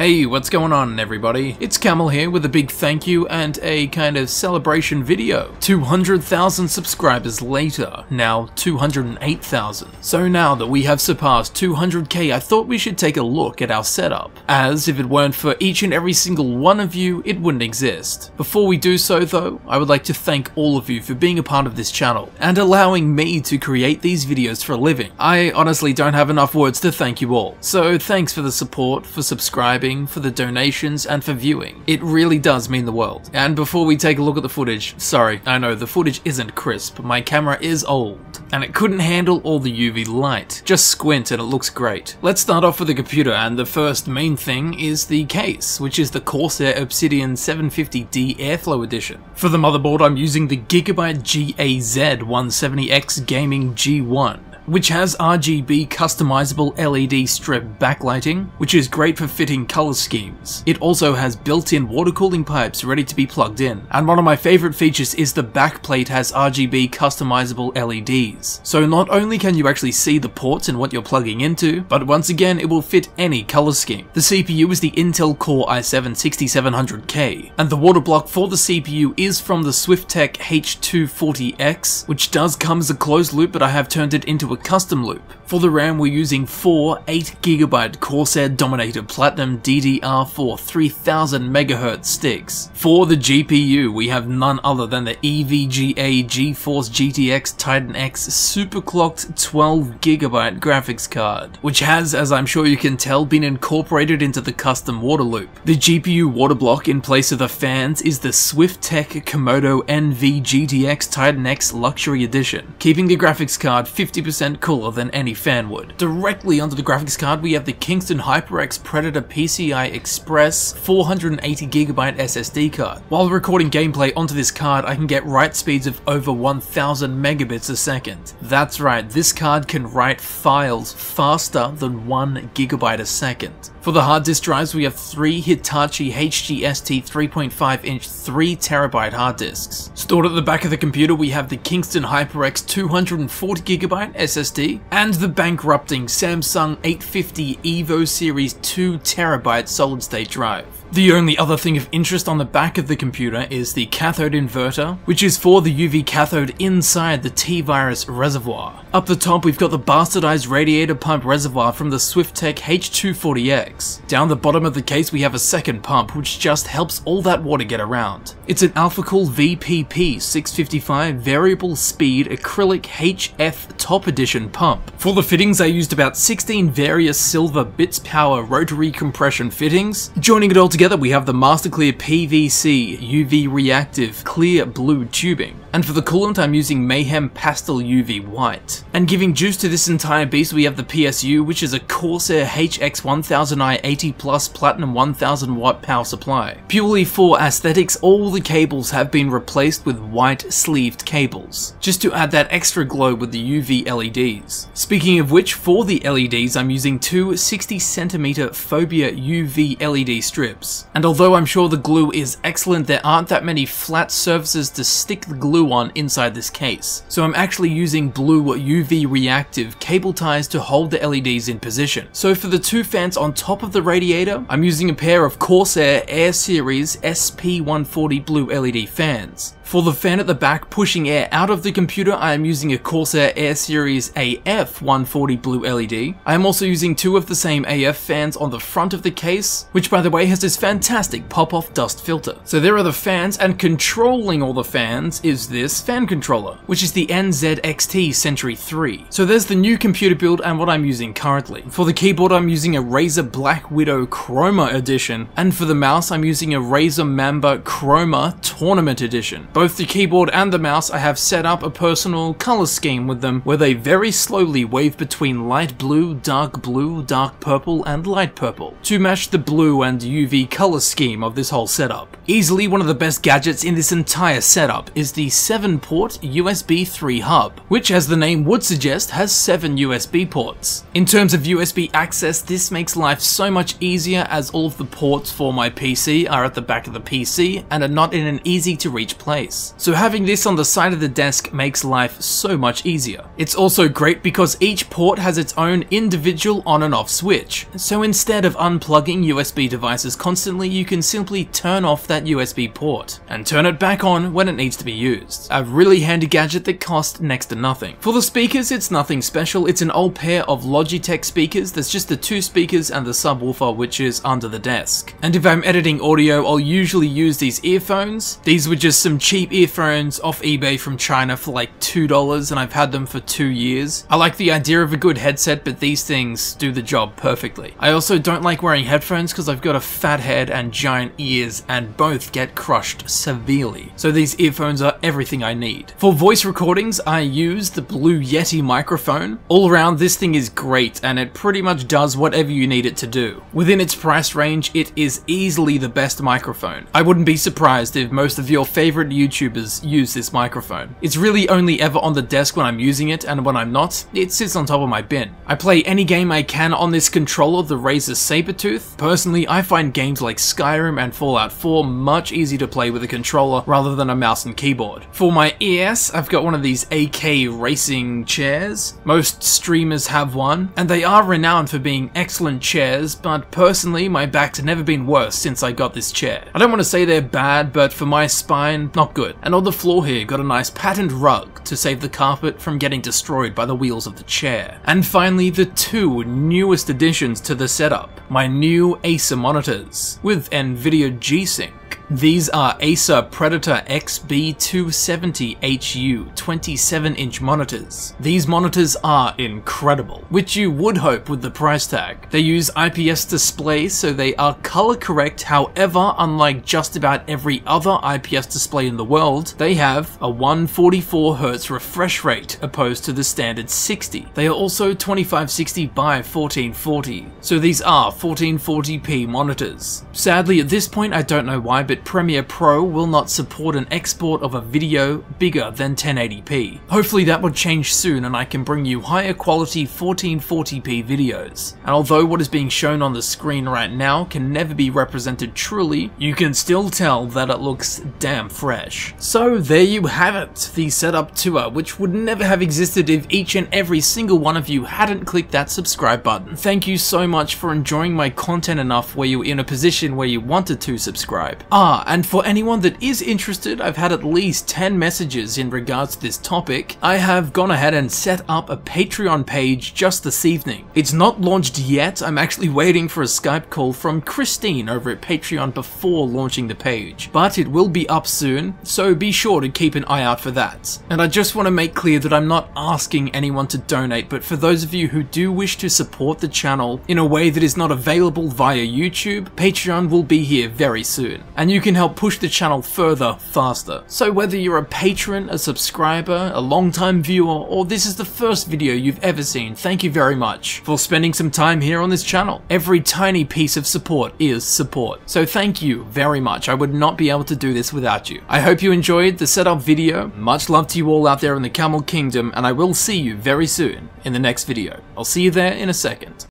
Hey, what's going on everybody? It's Camel here with a big thank you and a kind of celebration video. 200,000 subscribers later, now 208,000. So now that we have surpassed 200k, I thought we should take a look at our setup, as if it weren't for each and every single one of you, it wouldn't exist. Before we do so though, I would like to thank all of you for being a part of this channel, and allowing me to create these videos for a living. I honestly don't have enough words to thank you all, so thanks for the support, for subscribing, for the donations, and for viewing. It really does mean the world. And before we take a look at the footage, sorry, I know the footage isn't crisp, my camera is old, and it couldn't handle all the UV light. Just squint and it looks great. Let's start off with the computer, and the first main thing is the case, which is the Corsair Obsidian 750D Airflow Edition. For the motherboard, I'm using the Gigabyte GAZ170X Gaming G1, which has RGB customizable LED strip backlighting, which is great for fitting color schemes. It also has built-in water cooling pipes ready to be plugged in, and one of my favorite features is the backplate has RGB customizable LEDs. So not only can you actually see the ports and what you're plugging into, but once again it will fit any color scheme. The CPU is the Intel Core i7-6700K, and the water block for the CPU is from the Swiftech H240X, which does come as a closed loop, but I have turned it into a custom loop. For the RAM, we're using four 8GB Corsair Dominator Platinum DDR4 3000 MHz sticks. For the GPU, we have none other than the EVGA GeForce GTX Titan X Superclocked 12GB graphics card, which has, as I'm sure you can tell, been incorporated into the custom water loop. The GPU water block in place of the fans is the Swiftech Komodo-NV GTX Titan X Luxury Edition, keeping the graphics card 50% cooler than any fan would. Directly under the graphics card, we have the Kingston HyperX Predator PCI-Express 480GB SSD card. While recording gameplay onto this card, I can get write speeds of over 1000 megabits a second. That's right, this card can write files faster than 1 GB a second. For the hard disk drives, we have three Hitachi HGST 3.5-inch 3TB hard disks. Stored at the back of the computer, we have the Kingston HyperX 240GB SSD and the bankrupting Samsung 850 EVO Series 2TB solid-state drive. The only other thing of interest on the back of the computer is the cathode inverter, which is for the UV cathode inside the T-Virus reservoir. Up the top, we've got the bastardized radiator pump reservoir from the Swiftech H240X. Down the bottom of the case, we have a second pump, which just helps all that water get around. It's an AlphaCool VPP 655 variable speed acrylic HF top edition pump. For the fittings, I used about 16 various silver bits power rotary compression fittings. Joining it all together, we have the Master Clear PVC UV reactive clear blue tubing. And for the coolant, I'm using Mayhem Pastel UV White. And giving juice to this entire beast, we have the PSU, which is a Corsair HX1000i 80+ Platinum 1000 watt power supply. Purely for aesthetics, all the cables have been replaced with white sleeved cables, just to add that extra glow with the UV LEDs. Speaking of which, for the LEDs, I'm using two 60cm Phobia UV LED strips. And although I'm sure the glue is excellent, there aren't that many flat surfaces to stick the glue on inside this case. So I'm actually using blue UV reactive cable ties to hold the LEDs in position. So for the two fans on top of the radiator, I'm using a pair of Corsair Air Series SP140 blue LED fans. For the fan at the back pushing air out of the computer, I am using a Corsair Air Series AF140 blue LED. I am also using two of the same AF fans on the front of the case, which by the way has this fantastic pop-off dust filter. So there are the fans, and controlling all the fans is this fan controller, which is the NZXT Century 3. So there's the new computer build and what I'm using currently. For the keyboard, I'm using a Razer Black Widow Chroma Edition, and for the mouse, I'm using a Razer Mamba Chroma Tournament Edition. Both the keyboard and the mouse, I have set up a personal color scheme with them, where they very slowly wave between light blue, dark purple, and light purple, to match the blue and UV color scheme of this whole setup. Easily one of the best gadgets in this entire setup is the 7-port USB 3 hub, which as the name would suggest has 7 USB ports. In terms of USB access, this makes life so much easier, as all of the ports for my PC are at the back of the PC and are not in an easy to reach place. case. So having this on the side of the desk makes life so much easier. It's also great because each port has its own individual on and off switch. So instead of unplugging USB devices constantly, you can simply turn off that USB port and turn it back on when it needs to be used. A really handy gadget that costs next to nothing. For the speakers, it's nothing special. It's an old pair of Logitech speakers. There's just the 2 speakers and the subwoofer, which is under the desk. And if I'm editing audio, I'll usually use these earphones. These were just some cheap earphones off eBay from China for like $2, and I've had them for 2 years. I like the idea of a good headset, but these things do the job perfectly. I also don't like wearing headphones because I've got a fat head and giant ears, and both get crushed severely. So these earphones are everything I need. For voice recordings, I use the Blue Yeti microphone. All around, this thing is great, and it pretty much does whatever you need it to do. Within its price range, it is easily the best microphone. I wouldn't be surprised if most of your favorite YouTubers use this microphone. It's really only ever on the desk when I'm using it, and when I'm not, it sits on top of my bin. I play any game I can on this controller, the Razer Sabertooth. Personally, I find games like Skyrim and Fallout 4 much easier to play with a controller rather than a mouse and keyboard. For my ES, I've got one of these AK racing chairs. Most streamers have one, and they are renowned for being excellent chairs, but personally, my back's never been worse since I got this chair. I don't want to say they're bad, but for my spine, not good. And on the floor here, got a nice patterned rug to save the carpet from getting destroyed by the wheels of the chair. And finally, the 2 newest additions to the setup, my new Acer monitors with NVIDIA G-Sync. These are Acer Predator XB270HU 27-inch monitors. These monitors are incredible, which you would hope with the price tag. They use IPS displays, so they are color correct. However, unlike just about every other IPS display in the world, they have a 144Hz refresh rate opposed to the standard 60. They are also 2560 by 1440, so these are 1440p monitors. Sadly, at this point, I don't know why, but Premiere Pro will not support an export of a video bigger than 1080p. Hopefully that will change soon and I can bring you higher quality 1440p videos. And although what is being shown on the screen right now can never be represented truly, you can still tell that it looks damn fresh. So there you have it, the setup tour, which would never have existed if each and every single one of you hadn't clicked that subscribe button. Thank you so much for enjoying my content enough where you're in a position where you wanted to subscribe. And for anyone that is interested, I've had at least 10 messages in regards to this topic. I have gone ahead and set up a Patreon page just this evening. It's not launched yet. I'm actually waiting for a Skype call from Christine over at Patreon before launching the page, but it will be up soon, so be sure to keep an eye out for that. And I just want to make clear that I'm not asking anyone to donate, but for those of you who do wish to support the channel in a way that is not available via YouTube, Patreon will be here very soon. And you can help push the channel further faster. So whether you're a patron, a subscriber, a long-time viewer, or this is the first video you've ever seen, thank you very much for spending some time here on this channel. Every tiny piece of support is support. So thank you very much. I would not be able to do this without you. I hope you enjoyed the setup video. Much love to you all out there in the Camel Kingdom, and I will see you very soon in the next video. I'll see you there in a second.